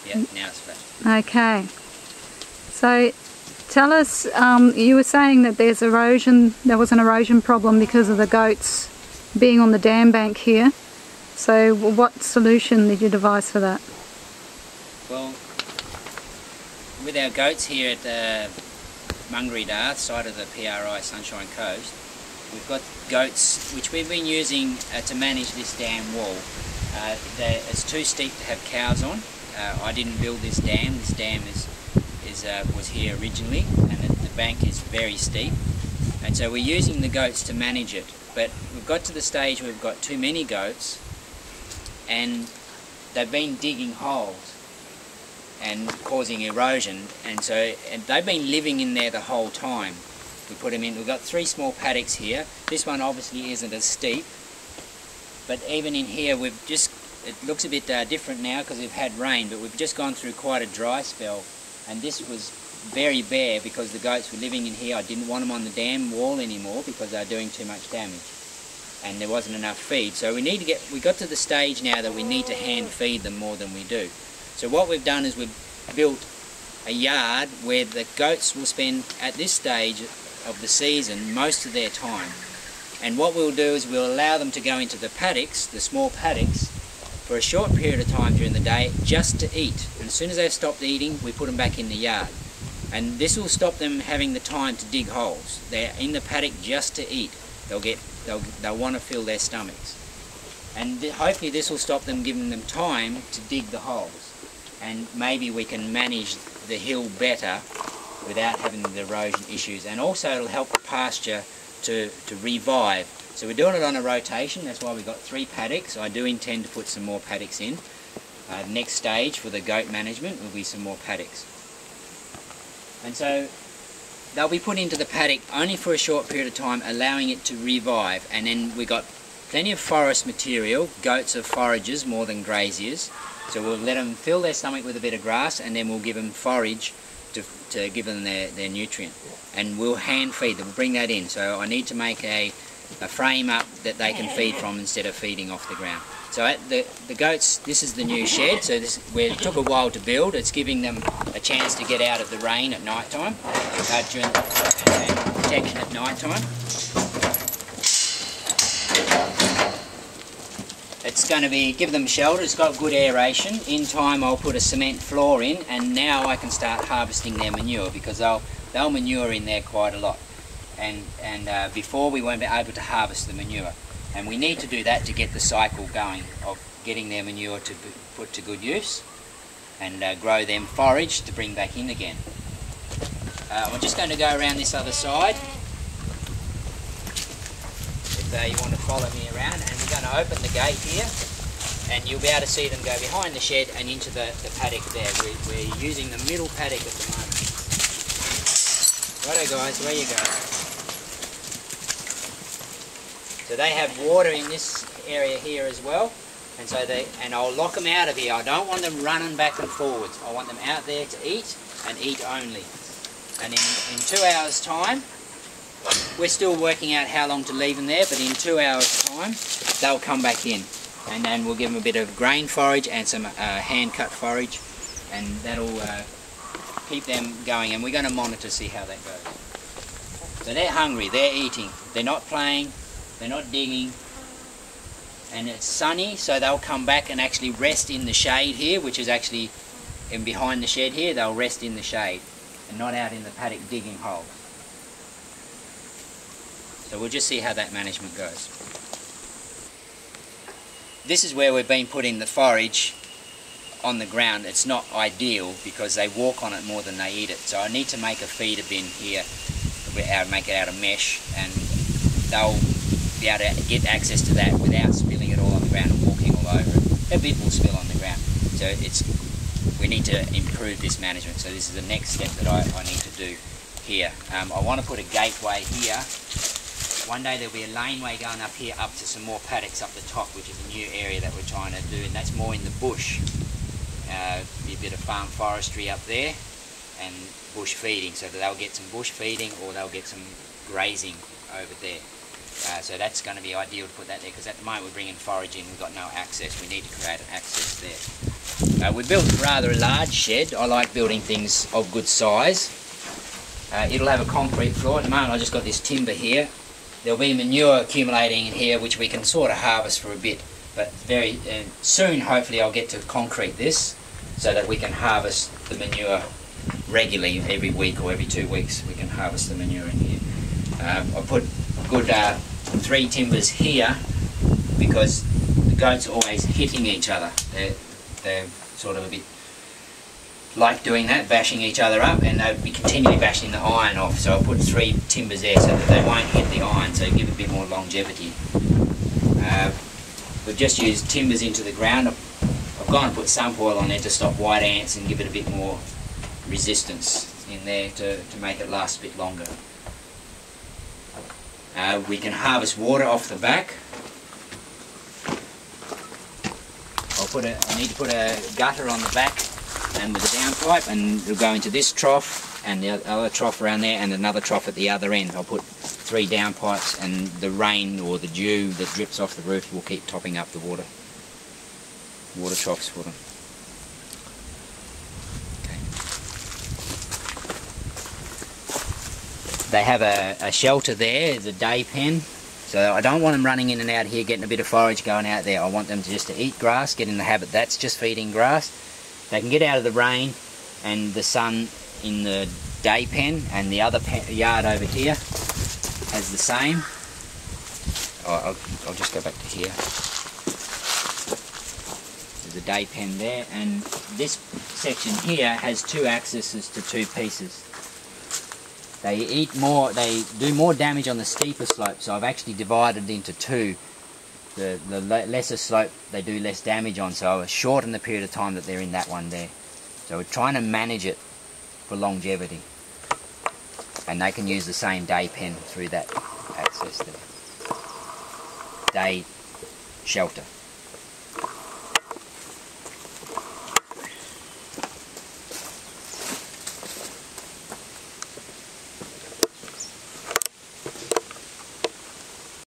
Yeah, now it's flat. Okay. So tell us, you were saying that there was an erosion problem because of the goats being on the dam bank here. So what solution did you devise for that? Well, with our goats here at Maungaraeeda, side of the PRI Sunshine Coast, we've got goats which we've been using to manage this dam wall. It's too steep to have cows on. I didn't build this dam. This dam was here originally, and the bank is very steep, and so we're using the goats to manage it. But we've got to the stage where we've got too many goats, and they've been digging holes and causing erosion, and they've been living in there the whole time. We put them in. We've got 3 small paddocks here. This one obviously isn't as steep, but even in here it looks a bit different now because we've had rain, but we've just gone through quite a dry spell, and this was very bare because the goats were living in here. I didn't want them on the dam wall anymore because they were doing too much damage and there wasn't enough feed. So we got to the stage now that we need to hand feed them more than we do. So what we've done is we've built a yard where the goats will spend at this stage of the season most of their time. And what we'll do is we'll allow them to go into the paddocks, the small paddocks, for a short period of time during the day just to eat. And as soon as they've stopped eating, we put them back in the yard. And this will stop them having the time to dig holes. They're in the paddock just to eat. They'll want to fill their stomachs. And hopefully this will stop them, giving them time to dig the holes. And maybe we can manage the hill better without having the erosion issues. And also it'll help the pasture to revive. So we're doing it on a rotation. That's why we've got 3 paddocks. I do intend to put some more paddocks in. Next stage for the goat management will be some more paddocks. And so they'll be put into the paddock only for a short period of time, allowing it to revive. And then we've got plenty of forest material. Goats are foragers more than graziers. So we'll let them fill their stomach with a bit of grass, and then we'll give them forage to give them their nutrient. And we'll hand feed them, we'll bring that in. So I need to make a frame up that they can feed from instead of feeding off the ground. So at the goats, this is the new shed. So it took a while to build. It's giving them a chance to get out of the rain at night time, during protection at night time. It's going to give them shelter. It's got good aeration. In time I'll put a cement floor in, and now I can start harvesting their manure, because they'll manure in there quite a lot. And before we won't be able to harvest the manure. And we need to do that to get the cycle going of getting their manure to be put to good use, and grow them forage to bring back in again. We're just going to go around this other side. If you want to follow me around, and we're going to open the gate here, and you'll be able to see them go behind the shed and into the paddock there. We're using the middle paddock at the moment. Righto guys, where you go. So they have water in this area here as well, and so I'll lock them out of here. I don't want them running back and forwards. I want them out there to eat, and eat only. And in 2 hours time, we're still working out how long to leave them there, but in 2 hours time they'll come back in, and then we'll give them a bit of grain forage and some hand cut forage, and that'll keep them going, and we're going to monitor, see how that goes. So they're hungry, they're eating, they're not playing, they're not digging, and it's sunny, so they'll come back and actually rest in the shade here, which is actually in behind the shed here. They'll rest in the shade and not out in the paddock digging holes. So we'll just see how that management goes. This is where we've been putting the forage on the ground. It's not ideal because they walk on it more than they eat it. So I need to make a feeder bin here, make it out of mesh, and they'll be able to get access to that without spilling it all on the ground and walking all over it. A bit will spill on the ground. So we need to improve this management. So this is the next step that I need to do here. I want to put a gateway here. One day there'll be a laneway going up here up to some more paddocks up the top, which is a new area that we're trying to do, and that's more in the bush. Be a bit of farm forestry up there and bush feeding, so that they'll get some bush feeding or they'll get some grazing over there. So that's going to be ideal to put that there, because at the moment we're bringing forage in, we've got no access. We need to create an access there. We built rather a large shed. I like building things of good size. It'll have a concrete floor. At the moment I just got this timber here. There'll be manure accumulating in here which we can sort of harvest for a bit, but very soon hopefully I'll get to concrete this so that we can harvest the manure regularly every week or every 2 weeks. We can harvest the manure in here. I put good 3 timbers here because the goats are always hitting each other. They're sort of a bit like doing that, bashing each other up, and they'll be continually bashing the iron off. So I'll put 3 timbers there so that they won't hit the iron, so give a bit more longevity. We've just used timbers into the ground. I've gone and put sump oil on there to stop white ants and give it a bit more resistance in there to make it last a bit longer. We can harvest water off the back. I need to put a gutter on the back and with a downpipe, and it'll go into this trough and the other trough around there and another trough at the other end. I'll put 3 downpipes, and the rain or the dew that drips off the roof will keep topping up the water troughs for them. Okay. They have a shelter there, the day pen. So I don't want them running in and out here getting a bit of forage going out there. I want them just to eat grass, get in the habit that's just feeding grass. They can get out of the rain and the sun in the day pen, and the other yard over here has the same. I'll just go back to here. There's a day pen there, and this section here has 2 accesses to 2 pieces. They eat more, they do more damage on the steeper slope, so I've actually divided it into 2. The lesser slope they do less damage on, so I shorten the period of time that they're in that one there. So we're trying to manage it for longevity. And they can use the same day pen through that access there. Day shelter.